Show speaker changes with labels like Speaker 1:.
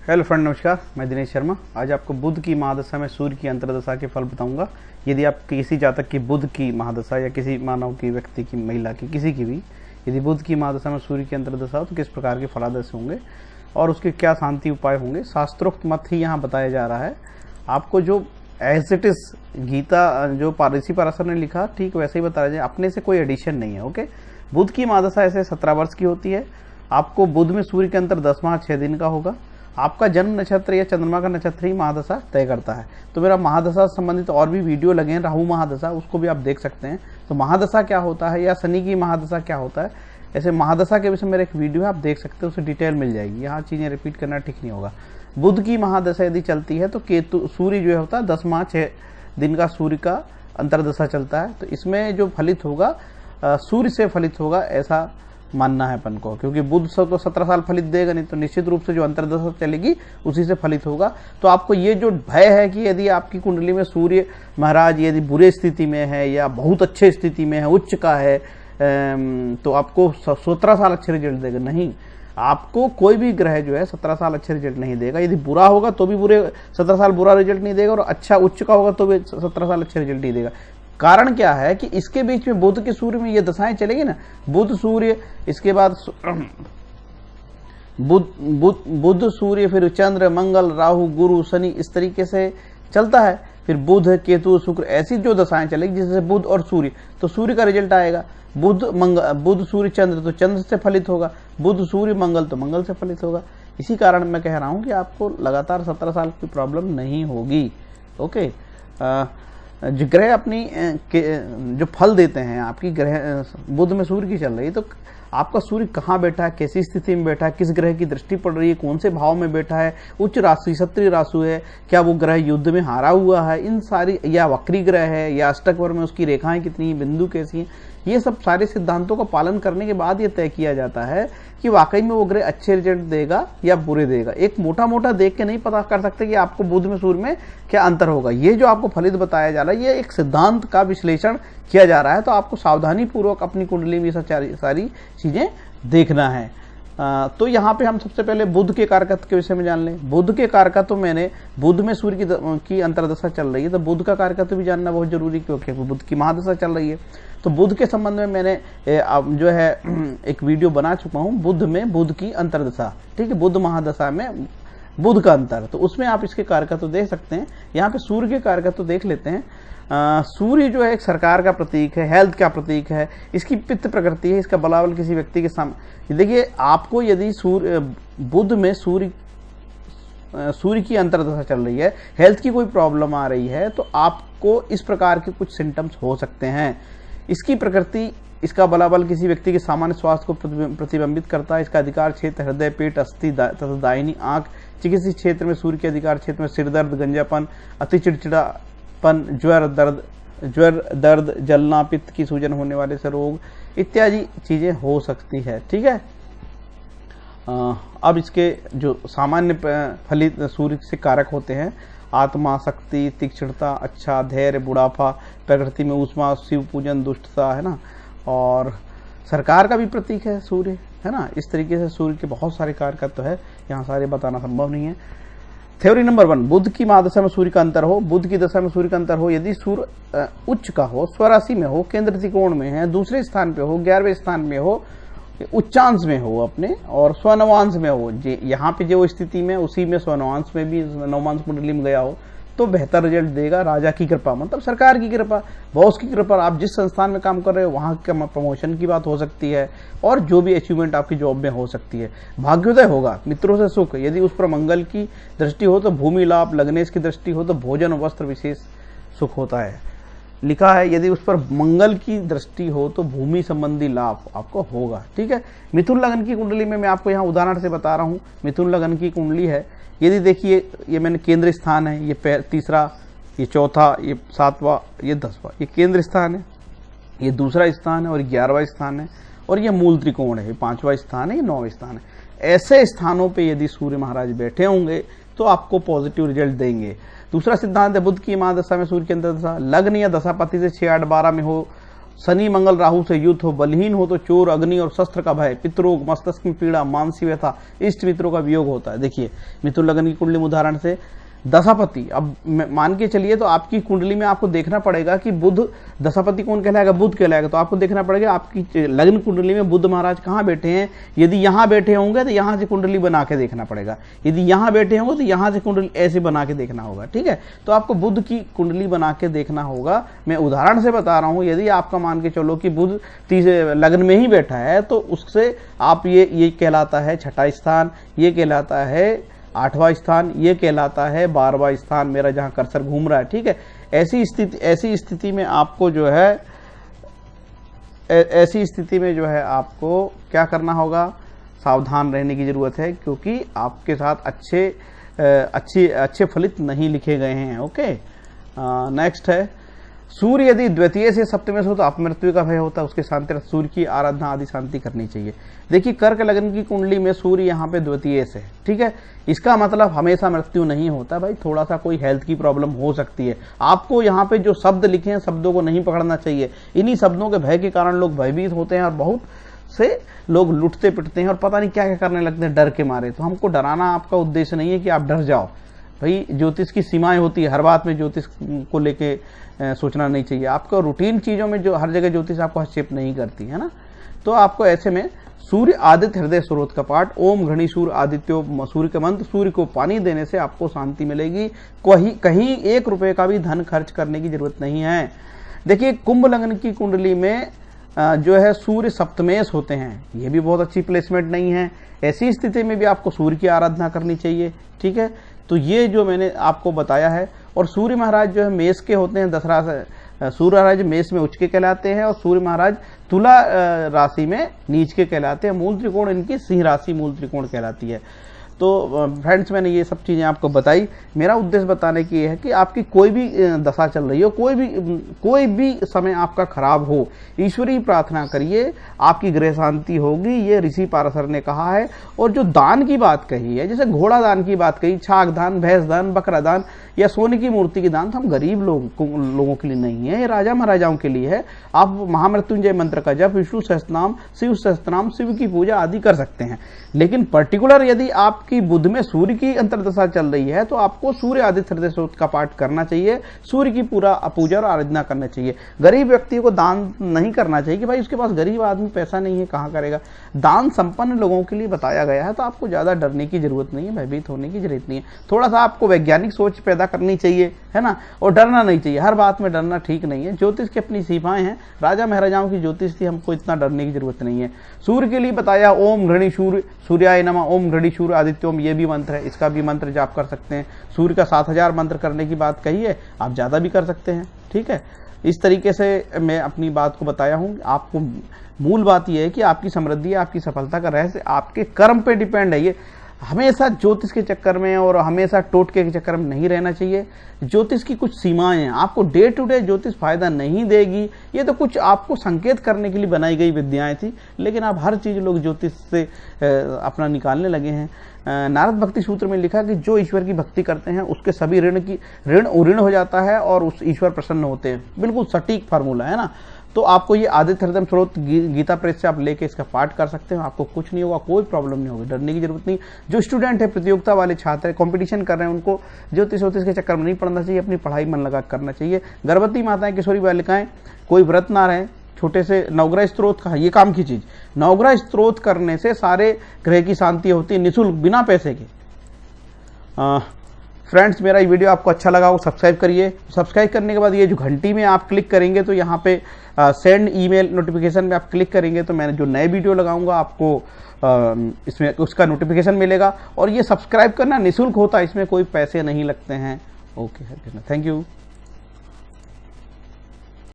Speaker 1: Hello friend, नमस्कार। मैं दिनेश शर्मा। आज आपको बुध की महादशा में सूर्य की अंतर्दशा के फल बताऊंगा। यदि आप किसी जातक की बुध की महादशा या किसी मानव की, व्यक्ति की, महिला की, किसी की भी यदि बुध की महादशा में सूर्य की अंतर्दशा हो तो किस प्रकार के फलादेश होंगे और उसके क्या शांति उपाय होंगे, शास्त्रोक्त मत ही यहाँ बताया जा रहा है। आपको जो एज इट इज गीता जो ऋषि पराशर ने लिखा ठीक वैसे ही बताया जाए, अपने से कोई एडिशन नहीं है। ओके, बुध की महादशा ऐसे 17 वर्ष की होती है। आपको बुध में सूर्य के अंतर 10 माह 6 दिन का होगा। आपका जन्म नक्षत्र या चंद्रमा का नक्षत्र ही महादशा तय करता है। तो मेरा महादशा संबंधित और भी वीडियो लगे हैं, राहु महादशा, उसको भी आप देख सकते हैं। तो महादशा क्या होता है या शनि की महादशा क्या होता है, ऐसे महादशा के विषय में मेरा एक वीडियो है, आप देख सकते हैं, उसे डिटेल मिल जाएगी। यहाँ चीजें रिपीट करना ठीक नहीं होगा। बुध की महादशा यदि चलती है तो केतु सूर्य जो होता है 10 माह 6 दिन का सूर्य का अंतर्दशा चलता है। तो इसमें जो फलित होगा सूर्य से फलित होगा, ऐसा मानना है अपन को, क्योंकि बुध से तो 17 साल फलित देगा नहीं, तो निश्चित रूप से जो अंतर्दशा चलेगी उसी से फलित होगा। तो आपको ये जो भय है कि यदि आपकी कुंडली में सूर्य महाराज यदि बुरे स्थिति में है या बहुत अच्छे स्थिति में है, उच्च का है, तो आपको 17 साल अच्छे रिजल्ट देगा, नहीं। आपको कोई भी ग्रह जो है 17 साल अच्छे रिजल्ट नहीं देगा। यदि बुरा होगा तो भी 17 साल बुरा रिजल्ट नहीं देगा, और अच्छा उच्च का होगा तो भी 17 साल अच्छे रिजल्ट नहीं देगा। कारण क्या है कि इसके बीच में बुध के सूर्य में ये दशाएं चलेगी ना, बुध सूर्य, इसके बाद बुध सूर्य, फिर चंद्र, मंगल, राहु, गुरु, शनि, इस तरीके से चलता है। फिर बुध, केतु, शुक्र, ऐसी जो दशाएं चलेगी जिससे बुध और सूर्य, तो सूर्य का रिजल्ट आएगा। बुध सूर्य चंद्र, तो चंद्र से फलित होगा। बुध सूर्य मंगल, तो मंगल से फलित होगा। इसी कारण मैं कह रहा हूं कि आपको लगातार 17 साल की प्रॉब्लम नहीं होगी। ओके, जो ग्रह अपनी जो फल देते हैं, आपकी ग्रह बुध में सूर्य की चल रही है, तो आपका सूर्य कहाँ बैठा है, कैसी स्थिति में बैठा है, किस ग्रह की दृष्टि पड़ रही है, कौन से भाव में बैठा है, उच्च राशि, क्षत्रिय राशि है, क्या वो ग्रह युद्ध में हारा हुआ है, इन सारी, या वक्री ग्रह है, या अष्टक में उसकी रेखाएं कितनी, बिंदु कैसी हैं, ये सब सारे सिद्धांतों का पालन करने के बाद ये तय किया जाता है कि वाकई में वो ग्रह अच्छे रिजल्ट देगा या बुरे देगा। एक मोटा मोटा देख के नहीं पता कर सकते कि आपको बुध में सूर्य में क्या अंतर होगा। ये जो आपको फलित बताया जा रहा है, ये एक सिद्धांत का विश्लेषण किया जा रहा है। तो आपको सावधानी पूर्वक अपनी कुंडली में सारी चीजें देखना है। तो यहाँ पे हम सबसे पहले बुध के कारकत्व के विषय में जान लें। बुध के कारकत्व, मैंने बुध में सूर्य की अंतर्दशा चल रही है, तो बुध का कारकत्व भी जानना बहुत जरूरी, क्योंकि बुध की महादशा चल रही है। तो बुध के संबंध में मैंने जो है एक वीडियो बना चुका हूं, बुध में बुध की अंतर्दशा, ठीक है, बुध महादशा में बुध का अंतर, तो उसमें आप इसके कारकत्व देख सकते हैं। यहाँ पे सूर्य के कारकत्व देख लेते हैं। सूर्य जो है एक सरकार का प्रतीक है, हेल्थ का प्रतीक है, इसकी पित्त प्रकृति है, इसका बलाबल किसी व्यक्ति के सामने। देखिए, आपको यदि बुध में सूर्य की अंतर्दशा चल रही है, हेल्थ की कोई प्रॉब्लम आ रही है, तो आपको इस प्रकार के कुछ सिम्टम्स हो सकते हैं। इसकी प्रकृति, इसका बलाबल किसी व्यक्ति के सामान्य स्वास्थ्य को प्रतिबिंबित करता है। इसका अधिकार क्षेत्र हृदय, पेट, अस्थि तथा दाहिनी आंख। चिकित्सीय क्षेत्र में सूर्य के अधिकार क्षेत्र में सिर दर्द, गंजापन, अति चिड़चिड़ापन, ज्वर, दर्द, जलना, पित्त की सूजन होने वाले से रोग इत्यादि चीजें हो सकती है। ठीक है, अब इसके जो सामान्य फलित सूर्य से कारक होते हैं, आत्मा, शक्ति, तीक्ष्णता, अच्छा, धैर्य, बुढ़ापा, प्रकृति में ऊष्मा, शिव पूजन, दुष्टता, है ना, और सरकार का भी प्रतीक है सूर्य, है ना। इस तरीके से सूर्य के बहुत सारे कारकत्व है, यहाँ सारे बताना संभव नहीं है। थ्योरी नंबर 1, बुध की महादशा में सूर्य का अंतर हो। बुध की दशा में सूर्य का अंतर हो यदि सूर्य उच्च का हो, स्वराशि में हो, केंद्र त्रिकोण में है, दूसरे स्थान पे हो, 11वें स्थान में हो, उच्चांश में हो अपने, और स्वनवांश में हो, यहाँ पे जो स्थिति में उसी में स्वनवांश में भी नवमांश कुंडली में गया हो, तो बेहतर रिजल्ट देगा। राजा की कृपा, मतलब सरकार की कृपा, बॉस की कृपा, आप जिस संस्थान में काम कर रहे हो वहां का प्रमोशन की बात हो सकती है, और जो भी अचीवमेंट आपकी जॉब में हो सकती है। भाग्योदय होगा, मित्रों से सुख, यदि उस पर मंगल की दृष्टि हो तो भूमि लाभ, लग्नेश की दृष्टि हो तो भोजन वस्त्र विशेष सुख होता है। लिखा है यदि उस पर मंगल की दृष्टि हो तो भूमि संबंधी लाभ आपको होगा। ठीक है, मिथुन लगन की कुंडली में मैं आपको यहाँ उदाहरण से बता रहा हूँ। मिथुन लगन की कुंडली है, यदि देखिए, ये मैंने केंद्र स्थान है, ये तीसरा, ये चौथा, ये 7वां, ये 10वां, ये केंद्र स्थान है, ये दूसरा स्थान है, और 11वां स्थान है, और ये मूल त्रिकोण है, 5वां स्थान है, ये 9वां स्थान है। ऐसे स्थानों पे यदि सूर्य महाराज बैठे होंगे तो आपको पॉजिटिव रिजल्ट देंगे। दूसरा सिद्धांत है बुध की महादशा में सूर्य की अंतर्दशा, लग्न या दशापति से 6, 8, 12 में हो, शनि मंगल राहु से युद्ध हो, बलहीन हो तो चोर अग्नि और शस्त्र का भय, पितरोग, मस्तिष्क में पीड़ा, मानसिक व्यथा, इष्ट मित्रों का वियोग होता है। देखिए मिथुन लग्न की कुंडली में उदाहरण से दशापति, अब मान के चलिए तो आपकी कुंडली में आपको देखना पड़ेगा कि बुध दशापति कौन कहलाएगा, बुध कहलाएगा। तो आपको देखना पड़ेगा आपकी लग्न कुंडली में बुध महाराज कहाँ बैठे हैं। यदि यहाँ बैठे होंगे तो यहाँ से कुंडली बना के देखना पड़ेगा, यदि यहाँ बैठे होंगे तो यहाँ से कुंडली ऐसे बना के देखना होगा। ठीक है, तो आपको बुध की कुंडली बना के देखना होगा। मैं उदाहरण से बता रहा हूँ, यदि आपका मान के चलो कि बुध तीसरे लग्न में ही बैठा है तो उससे आप ये कहलाता है छठा स्थान, ये कहलाता है आठवां स्थान, ये कहलाता है 12वां स्थान, मेरा जहां कर्सर घूम रहा है। ठीक है, ऐसी स्थिति में आपको जो है आपको क्या करना होगा, सावधान रहने की जरूरत है, क्योंकि आपके साथ अच्छे फलित नहीं लिखे गए हैं। ओके, नेक्स्ट है सूर्य यदि द्वितीय से सप्तम से हो तो अपमृत्यु का भय होता है, उसके शांति सूर्य की आराधना आदि शांति करनी चाहिए। देखिए कर्क लग्न की कुंडली में सूर्य यहाँ पे द्वितीय से, ठीक है, इसका मतलब हमेशा मृत्यु नहीं होता भाई, थोड़ा सा कोई हेल्थ की प्रॉब्लम हो सकती है। आपको यहाँ पे जो शब्द लिखे हैं शब्दों को नहीं पकड़ना चाहिए, इन्हीं शब्दों के भय के कारण लोग भयभीत होते हैं और बहुत से लोग लुटते पिटते हैं और पता नहीं क्या क्या करने लगते हैं डर के मारे। तो हमको डराना आपका उद्देश्य नहीं है कि आप डर जाओ भाई, ज्योतिष की सीमाएं होती है, हर बात में ज्योतिष को लेके सोचना नहीं चाहिए। आपको रूटीन चीजों में जो हर जगह ज्योतिष आपको हस्तक्षेप नहीं करती है ना। तो आपको ऐसे में सूर्य आदित्य हृदय स्रोत का पाठ, ओम घड़ी सूर्य आदित्यो सूर्य के मंत्र, सूर्य को पानी देने से आपको शांति मिलेगी। कहीं 1 रुपए का भी धन खर्च करने की जरूरत नहीं है। देखिए कुंभ लग्न की कुंडली में जो है सूर्य सप्तमेश होते हैं, ये भी बहुत अच्छी प्लेसमेंट नहीं है। ऐसी स्थिति में भी आपको सूर्य की आराधना करनी चाहिए। ठीक है, तो ये जो मैंने आपको बताया है। और सूर्य महाराज जो है मेष के होते हैं, दशरा से सूर्य महाराज मेष में उच्च के कहलाते हैं और सूर्य महाराज तुला राशि में नीच के कहलाते हैं। मूल त्रिकोण इनकी सिंह राशि मूल त्रिकोण कहलाती है। तो फ्रेंड्स मैंने ये सब चीजें आपको बताई। मेरा उद्देश्य बताने की है कि आपकी कोई भी दशा चल रही हो, कोई भी समय आपका खराब हो, ईश्वरीय प्रार्थना करिए, आपकी गृह शांति होगी, ये ऋषि पाराशर ने कहा है। और जो दान की बात कही है, जैसे घोड़ा दान की बात कही, छाग दान, भैंस दान, बकरा दान या सोने की मूर्ति की दान, तो हम गरीब लोगों के लिए नहीं है, ये राजा महाराजाओं के लिए है। आप महामृत्युंजय मंत्र का जप, विष्णु सहस्त्रनाम, शिव सहस्त्रनाम, शिव की पूजा आदि कर सकते हैं। लेकिन पर्टिकुलर यदि आपकी बुध में सूर्य की अंतर्दशा चल रही है तो आपको सूर्य आदित्य हृदय स्रोत का पाठ करना चाहिए, सूर्य की पूरा पूजा और आराधना करना चाहिए। गरीब व्यक्ति को दान नहीं करना चाहिए कि भाई उसके पास गरीब आदमी पैसा नहीं है कहां करेगा। दान संपन्न लोगों के लिए बताया गया है, तो आपको ज्यादा डरने की जरूरत नहीं है, भयभीत होने की जरूरत नहीं है। थोड़ा सा आपको वैज्ञानिक सोच पैदा करनी चाहिए, है ना, और डरना नहीं चाहिए। हर बात में डरना ठीक नहीं है। ज्योतिष की अपनी सीमाएं हैं, राजा महाराजाओं की ज्योतिष थी, हमको इतना डरने की जरूरत नहीं है। सूर्य के लिए बताया ओम घृणी सूर्य सूर्याय नमः, ओम घृणी सूर्य आदित्योम, ये भी मंत्र है, इसका भी मंत्र जाप कर सकते हैं। सूर्य का 7000 मंत्र करने की बात कही है, आप ज्यादा भी कर सकते हैं। ठीक है, इस तरीके से मैं अपनी बात को बताया हूं। आपको मूल बात यह है कि आपकी समृद्धि, आपकी सफलता का रहस्य आपके कर्म पे डिपेंड है। ये हमेशा ज्योतिष के चक्कर में और हमेशा टोटके के चक्कर में नहीं रहना चाहिए। ज्योतिष की कुछ सीमाएं हैं, आपको डे टू डे ज्योतिष फायदा नहीं देगी, ये तो कुछ आपको संकेत करने के लिए बनाई गई विद्याएं थी, लेकिन अब हर चीज लोग ज्योतिष से अपना निकालने लगे हैं। नारद भक्ति सूत्र में लिखा कि जो ईश्वर की भक्ति करते हैं उसके सभी ऋण हो जाता है और उस ईश्वर प्रसन्न होते हैं। बिल्कुल सटीक फार्मूला है ना। तो आपको ये आदित्य हृदय स्रोत गीता प्रेस से आप लेके इसका पाठ कर सकते हो, आपको कुछ नहीं होगा, कोई प्रॉब्लम नहीं होगी, डरने की जरूरत नहीं। जो स्टूडेंट है, प्रतियोगिता वाले छात्र कंपटीशन कर रहे हैं, उनको ज्योतिष के चक्कर में नहीं पड़ना चाहिए, अपनी पढ़ाई मन लगा करना चाहिए। गर्भवती माताएं, किशोरी बालिकाएं कोई व्रत ना रहे, छोटे से नवग्रह स्त्रोत का ये काम की चीज, नवग्रह स्त्रोत करने से सारे ग्रह की शांति होती है, निःशुल्क, बिना पैसे के। फ्रेंड्स, मेरा ये वीडियो आपको अच्छा लगा हो सब्सक्राइब करिए। सब्सक्राइब करने के बाद ये जो घंटी में आप क्लिक करेंगे तो यहाँ पे सेंड ईमेल नोटिफिकेशन में आप क्लिक करेंगे तो मैंने जो नए वीडियो लगाऊंगा आपको इसमें उसका नोटिफिकेशन मिलेगा। और ये सब्सक्राइब करना निःशुल्क होता है, इसमें कोई पैसे नहीं लगते हैं। Okay, thank you.